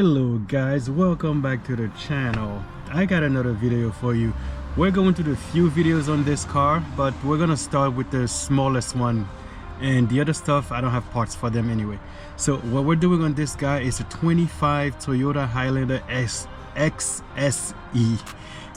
Hello guys, welcome back to the channel. I got another video for you. We're going to do a few videos on this car, but we're gonna start with the smallest one, and the other stuff I don't have parts for them anyway. So what we're doing on this guy is a 25 Toyota Highlander XSE.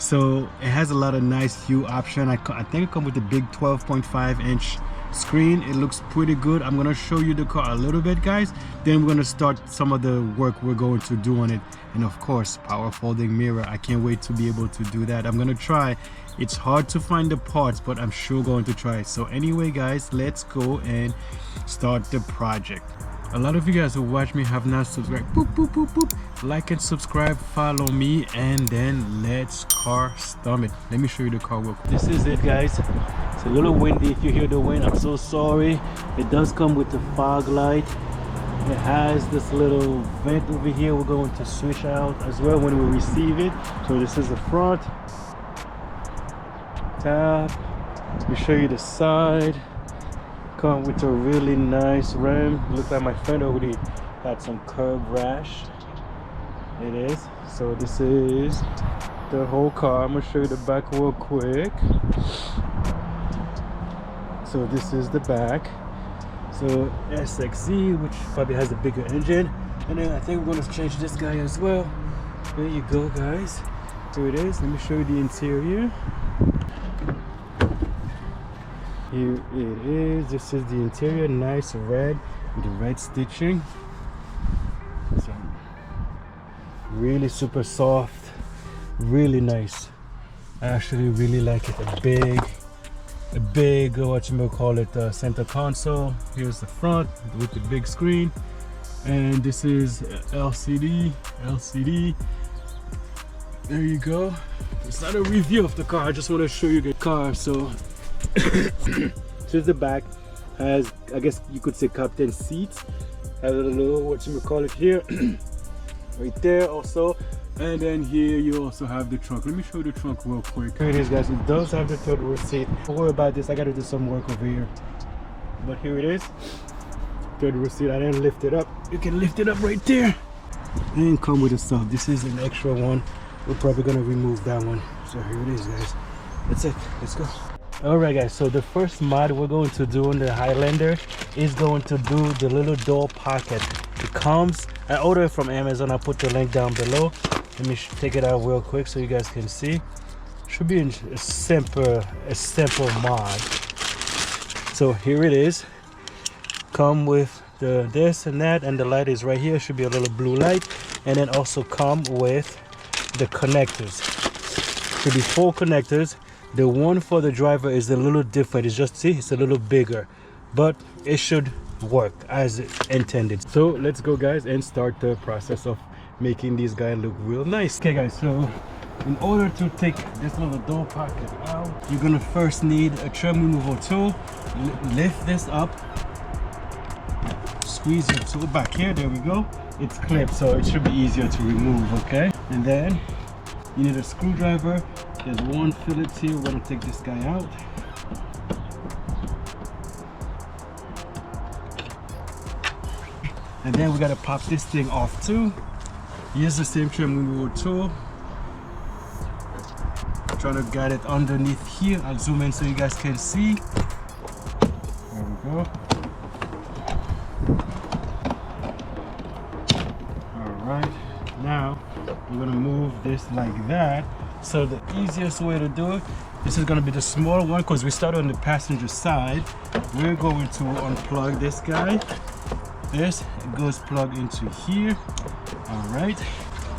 So it has a lot of nice hue option. I think it comes with a big 12.5-inch screen. It looks pretty good. I'm gonna show you the car a little bit, guys, then we're gonna start some of the work we're going to do on it. And of course, power folding mirror. I can't wait to be able to do that. I'm gonna try. It's hard to find the parts, but I'm sure going to try. So anyway guys, let's go and start the project. A lot of you guys who watch me have not subscribed. Boop, boop, boop, boop. Like and subscribe, follow me, and then let's CarStomIt. Let me show you the car real quick. This is it, guys. It's a little windy. If you hear the wind, I'm so sorry. It does come with the fog light. It has this little vent over here we're going to switch out as well when we receive it. So this is the front. Tap. Let me show you the side. Come with a really nice rim. Look like my friend already had some curb rash. It is. So this is the whole car. I'm gonna show you the back real quick. So this is the back. So XSE, which probably has a bigger engine, and then I think we're gonna change this guy as well. There you go, guys. Here it is. Let me show you the interior. Here it is. This is the interior. Nice red with the red stitching. So really super soft, really nice. I actually really like it. A big what you may call it, center console. Here's the front with the big screen, and this is LCD. There you go. It's not a review of the car, I just want to show you the car. So here's the back. Has, I guess you could say, captain seats. Has a little what you may call it here right there also. And then here you also have the trunk. Let me show you the trunk real quick. Here it is, guys. It does have the third row seat. Don't worry about this, I gotta do some work over here. But here it is. Third row seat. I didn't lift it up. You can lift it up right there. And come with the stuff. This is an extra one. We're probably gonna remove that one. So here it is, guys. That's it. Let's go. Alright guys, so the first mod we're going to do on the Highlander is going to do the little door pocket. It comes, I ordered it from Amazon. I'll put the link down below. Let me take it out real quick so you guys can see. Should be a simple mod. So here it is. Come with the this and that, and the light is right here. Should be a little blue light, and then also come with the connectors. Should be 4 connectors. The one for the driver is a little different. It's just, see, it's a little bigger, but it should work as intended. So let's go, guys, and start the process of making these guys look real nice. Okay guys, so in order to take this little door pocket out, you're gonna first need a trim removal tool. Lift this up, squeeze your tool back here. There we go. It's clipped, so it should be easier to remove. Okay, and then you need a screwdriver. There's one fillet here. We're gonna take this guy out. And then we gotta pop this thing off too. Use the same trim removal tool. Trying to get it underneath here. I'll zoom in so you guys can see. There we go. Alright, now we're gonna move this like that. So the easiest way to do it, this is gonna be the small one because we started on the passenger side. We're going to unplug this guy. This, it goes plugged into here. All right,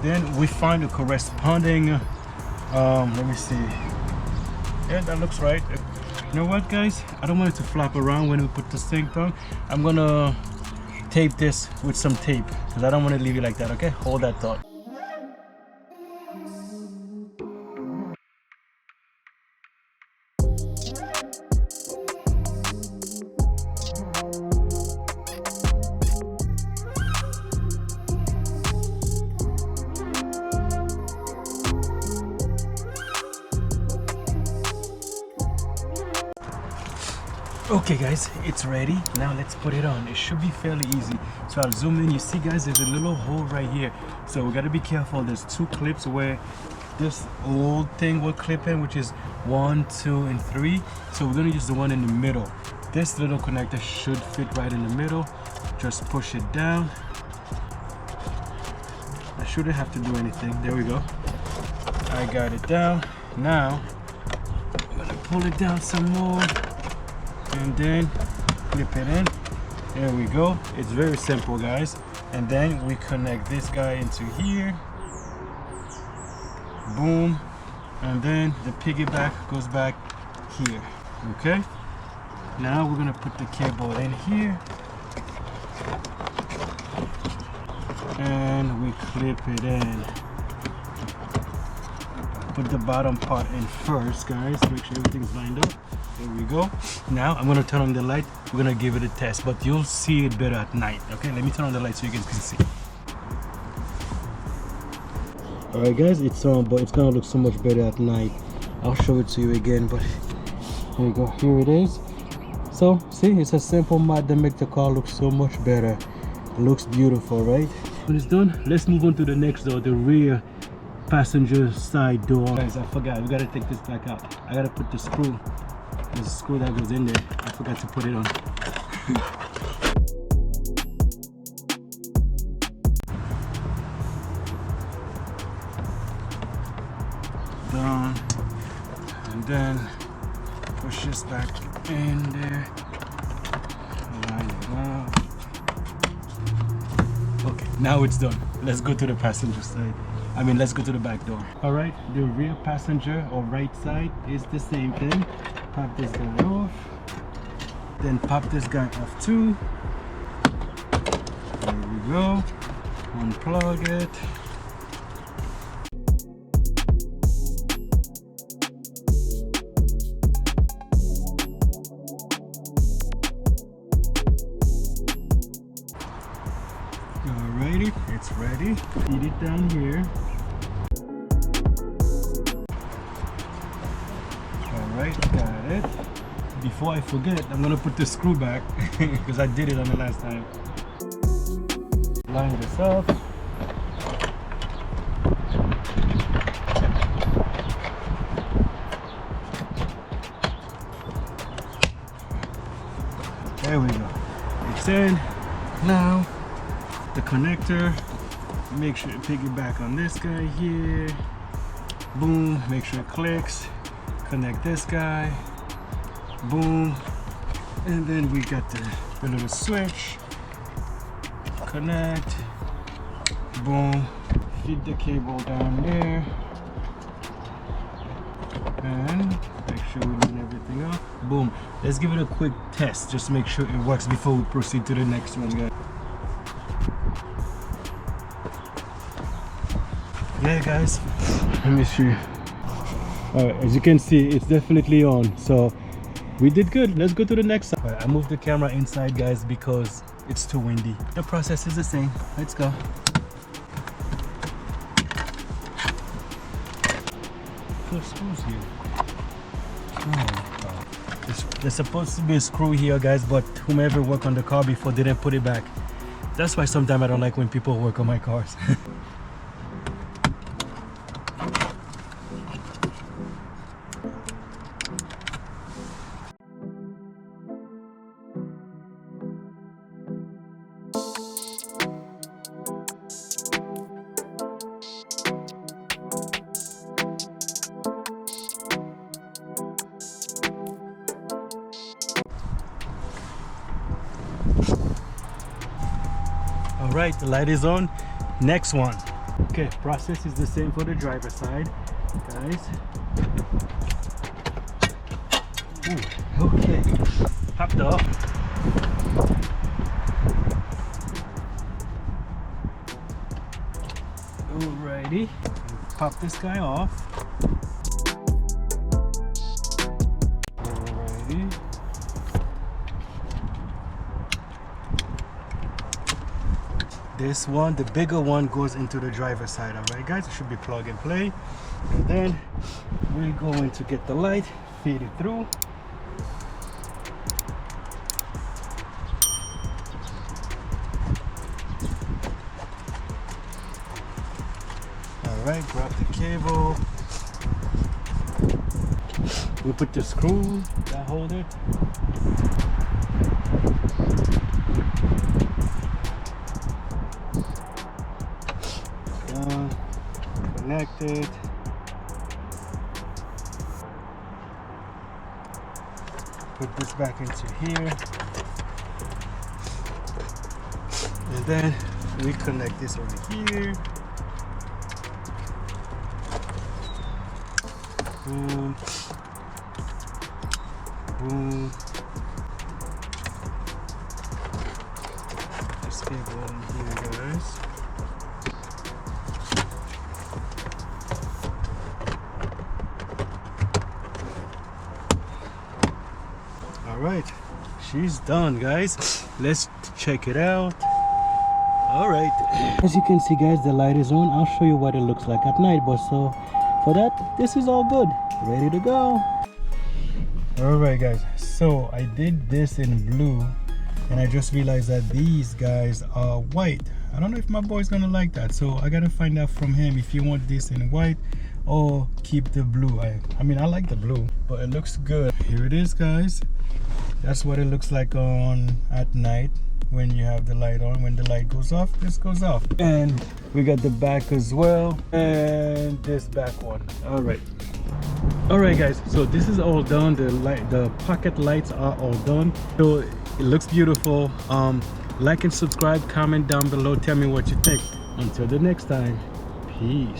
then we find the corresponding let me see. Yeah, that looks right. You know what, guys, I don't want it to flap around when we put this thing on. I'm gonna tape this with some tape because I don't want to leave it like that. Okay, hold that thought. Okay guys, it's ready. Now let's put it on. It should be fairly easy. So I'll zoom in. You see guys, there's a little hole right here. So we got to be careful. There's two clips where this old thing will clip in, which is 1, 2, and 3. So we're gonna use the one in the middle. This little connector should fit right in the middle. Just push it down. I shouldn't have to do anything. There we go. I got it down. Now I'm gonna pull it down some more and then clip it in. There we go. It's very simple, guys. And then we connect this guy into here. Boom. And then the piggyback goes back here. Okay. Now we're gonna put the cable in here. And we clip it in. Put the bottom part in first, guys. Make sure everything's lined up. There we go. Now I'm gonna turn on the light. We're gonna give it a test, but you'll see it better at night. Okay, let me turn on the light so you guys can see. All right, guys, it's on, but it's gonna look so much better at night. I'll show it to you again, but here we go. Here it is. So see, it's a simple mod that makes the car look so much better. It looks beautiful, right? When it's done, let's move on to the next door, the rear passenger side door. Guys, I forgot, we gotta take this back out. I gotta put the screw. There's a screw that goes in there. I forgot to put it on. Done. And then push this back in there. Line it up. Okay, now it's done. Let's go to the passenger side. Let's go to the back door. All right, the rear passenger or right side is the same thing. Pop this guy off. Then pop this guy off too. There we go. Unplug it. Alrighty, it's ready. Feed it down here. Alright, got it. Before I forget, I'm gonna put the screw back because I did it on the last time. Line this up. There we go. It's in. Now the connector, make sure you piggyback on this guy here. Boom, make sure it clicks. Connect this guy. Boom. And then we got the little switch. Connect. Boom. Feed the cable down there. And make sure we line everything up. Boom. Let's give it a quick test. Just make sure it works before we proceed to the next one, guys. Yeah, guys, let me show you. Alright, as you can see, it's definitely on, so we did good. Let's go to the next side. I moved the camera inside, guys, because it's too windy. The process is the same. Let's go. There's screws here. Oh. There's supposed to be a screw here, guys, but whomever worked on the car before didn't put it back. That's why sometimes I don't like when people work on my cars. All right, the light is on. Next one. Okay, process is the same for the driver side, guys. Ooh, okay, popped off. Alrighty, pop this guy off. Alrighty. This one, the bigger one, goes into the driver's side. All right, guys, it should be plug and play. And then we're going to get the light, feed it through. Alright, grab the cable. We put the screw that hold it. Connect it. Put this back into here. And then we connect this over here. Boom. Boom. This cable in here, guys. Alright, she's done, guys. Let's check it out. Alright, as you can see, guys, the light is on. I'll show you what it looks like at night, but so for that, this is all good, ready to go. Alright, guys, so I did this in blue and I just realized that these guys are white. I don't know if my boy's gonna like that, so I gotta find out from him if you want this in white or keep the blue. I mean, I like the blue, but it looks good. Here it is, guys. That's what it looks like on at night when you have the light on. When the light goes off, this goes off. And we got the back as well, and this back one. Alright guys, so this is all done. The pocket lights are all done, so it looks beautiful. Like and subscribe, comment down below, tell me what you think. Until the next time, peace.